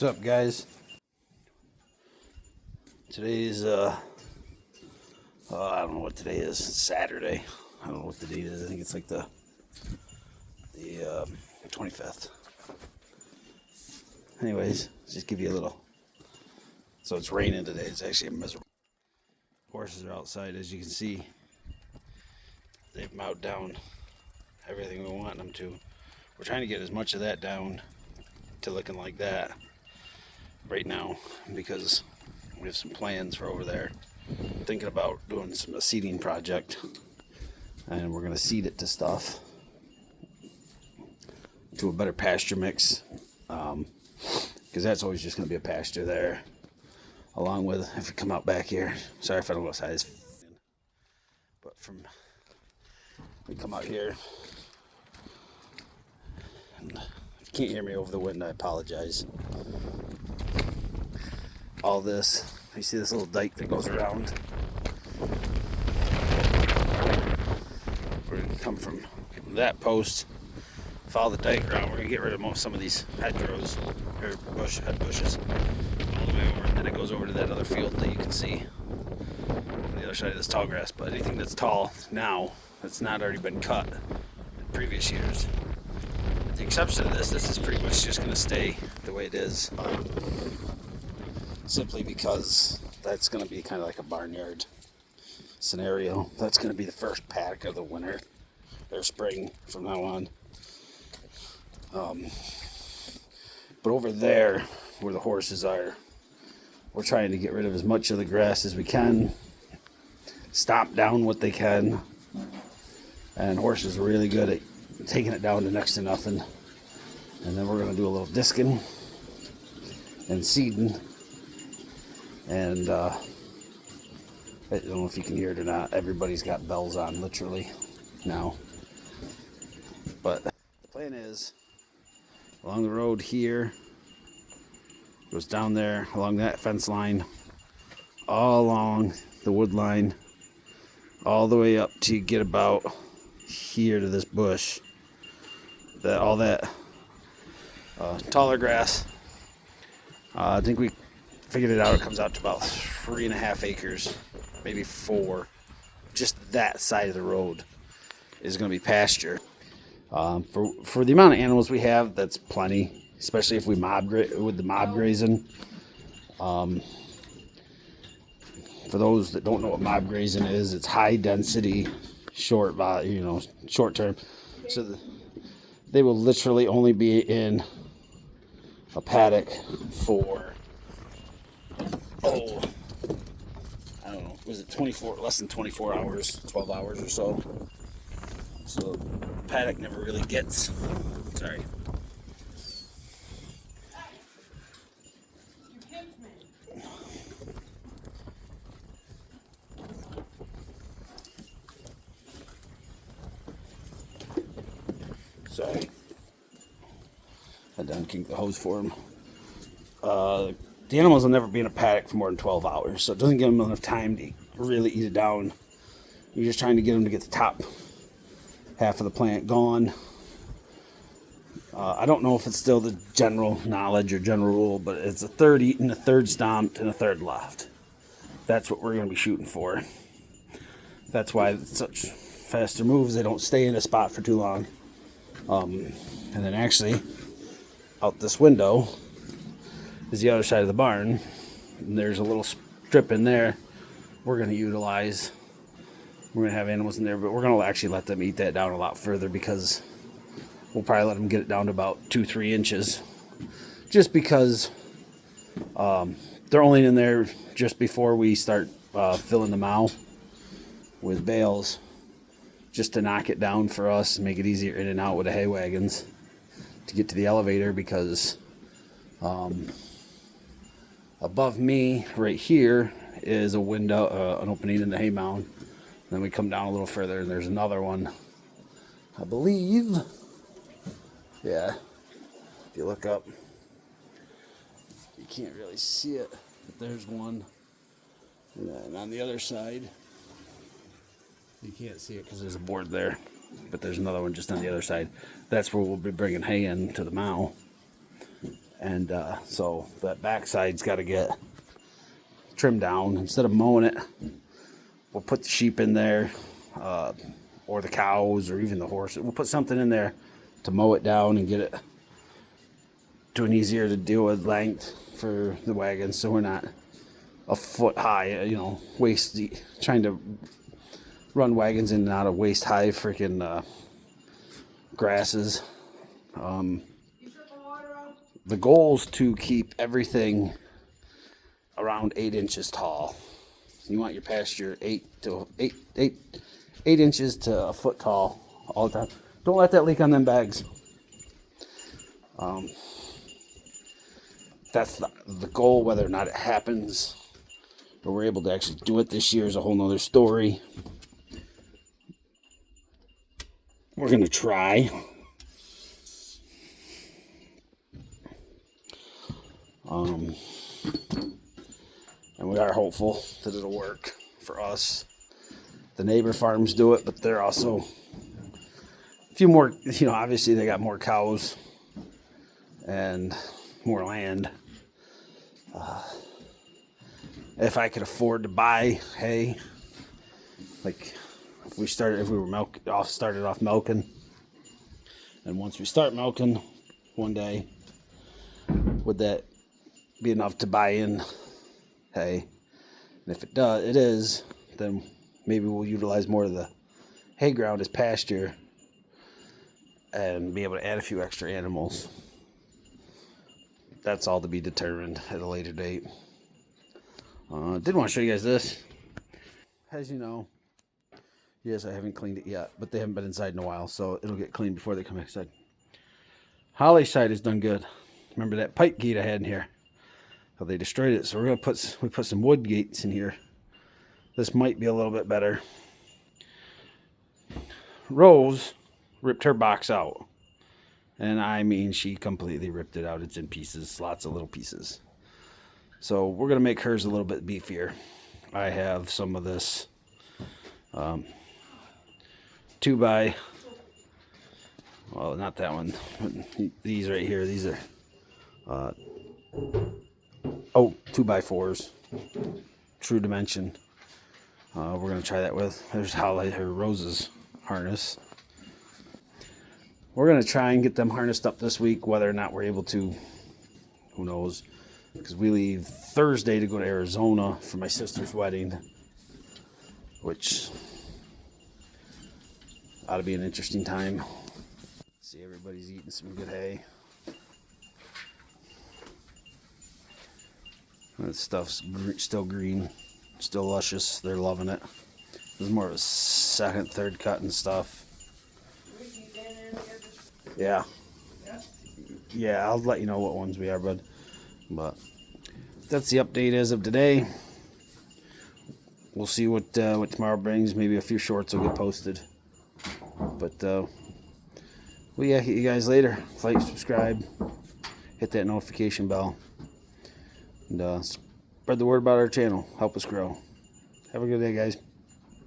What's up, guys? Today's I don't know what today is. It's Saturday. I don't know what the date is. I think it's like the 25th. Anyways, just give you a little. So it's raining today. It's actually miserable. Horses are outside, as you can see. They've mowed down everything we want them to. We're trying to get as much of that down to looking like that right now because we have some plans for over there. Thinking about doing a seeding project, and we're going to seed it to stuff, to a better pasture mix, because that's always just going to be a pasture there, along with, if you come out back here, sorry if I don't go outside, but we come out here, and if you can't hear me over the wind, I apologize. All this, you see this little dike that goes around. We're going to come from that post, follow the dike around. We're going to get rid of some of these hedgerows, or head bushes, all the way over. And then it goes over to that other field that you can see on the other side of this tall grass. But anything that's tall now, that's not already been cut in previous years, with the exception of this is pretty much just going to stay the way it is. Simply because that's going to be kind of like a barnyard scenario. That's going to be the first paddock of the winter or spring from now on. But over there where the horses are, we're trying to get rid of as much of the grass as we can, stomp down what they can, and horses are really good at taking it down to next to nothing. And then we're going to do a little disking and seeding. And I don't know if you can hear it or not. Everybody's got bells on, literally, now. But the plan is, along the road here, goes down there, along that fence line, all along the wood line, all the way up to get about here to this bush. All that taller grass. I think we figured it out. It comes out to about 3.5 acres, maybe 4. Just that side of the road is going to be pasture. For the amount of animals we have, that's plenty, especially if we with the mob grazing. For those that don't know what mob grazing is, it's high density, short term. So they will literally only be in a paddock for, I don't know, was it less than 24 hours, 12 hours or so. So the paddock never really gets, sorry. Sorry. I done kinked the hose for him. The animals will never be in a paddock for more than 12 hours, so it doesn't give them enough time to really eat it down. You're just trying to get them to get the top half of the plant gone. I don't know if it's still the general knowledge or general rule, but it's a third eaten, a third stomped, and a third left. That's what we're going to be shooting for. That's why it's such faster moves. They don't stay in a spot for too long. And then actually, out this window is the other side of the barn, and there's a little strip in there we're going to utilize. We're going to have animals in there, but we're going to actually let them eat that down a lot further, because we'll probably let them get it down to about 2-3 inches, just because they're only in there just before we start filling the mow with bales, just to knock it down for us and make it easier in and out with the hay wagons to get to the elevator, because above me right here is a window, an opening in the hay mound. Then we come down a little further and there's another one, I believe. Yeah, if you look up, you can't really see it, but there's one. And then on the other side, you can't see it because there's a board there, but there's another one just on the other side. That's where we'll be bringing hay in to the mow. And so that backside's got to get trimmed down. Instead of mowing it, we'll put the sheep in there, or the cows, or even the horses. We'll put something in there to mow it down and get it to an easier to deal with length for the wagons, so we're not a foot high, waist deep, trying to run wagons in and out of waist high freaking grasses. The goal is to keep everything around 8 inches tall. You want your pasture 8 inches to a foot tall all the time. Don't let that leak on them bags. That's the goal. Whether or not it happens, or we're able to actually do it this year, is a whole nother story. We're gonna try. And we are hopeful that it'll work for us. The neighbor farms do it, but they're also a few more, obviously they got more cows and more land. If I could afford to buy hay, like if we started off milking, and once we start milking one day, would that be enough to buy in hay? And if it is, then maybe we'll utilize more of the hay ground as pasture and be able to add a few extra animals. That's all to be determined at a later date. Did want to show you guys this. As you know, yes, I haven't cleaned it yet, but they haven't been inside in a while, so it'll get cleaned before they come inside. Holly's side has done good. Remember that pipe gate I had in here? Well, they destroyed it, so we're gonna put some wood gates in here. This might be a little bit better. Rose ripped her box out, and I mean, she completely ripped it out. It's in pieces, lots of little pieces. So we're gonna make hers a little bit beefier. I have some of this 2x, well, not that one, these right here, these are 2x4s, true dimension. We're gonna try that with. There's Holly, her Rose's harness. We're gonna try and get them harnessed up this week. Whether or not we're able to, who knows? Because we leave Thursday to go to Arizona for my sister's wedding, which ought to be an interesting time. See, everybody's eating some good hay. That stuff's still green, still luscious. They're loving it. This is more of a second, third cut and stuff. Yeah. Yeah, I'll let you know what ones we are, bud. But that's the update as of today. We'll see what tomorrow brings. Maybe a few shorts will get posted. But we'll hit you guys later. Like, subscribe, hit that notification bell, and spread the word about our channel. Help us grow. Have a good day, guys.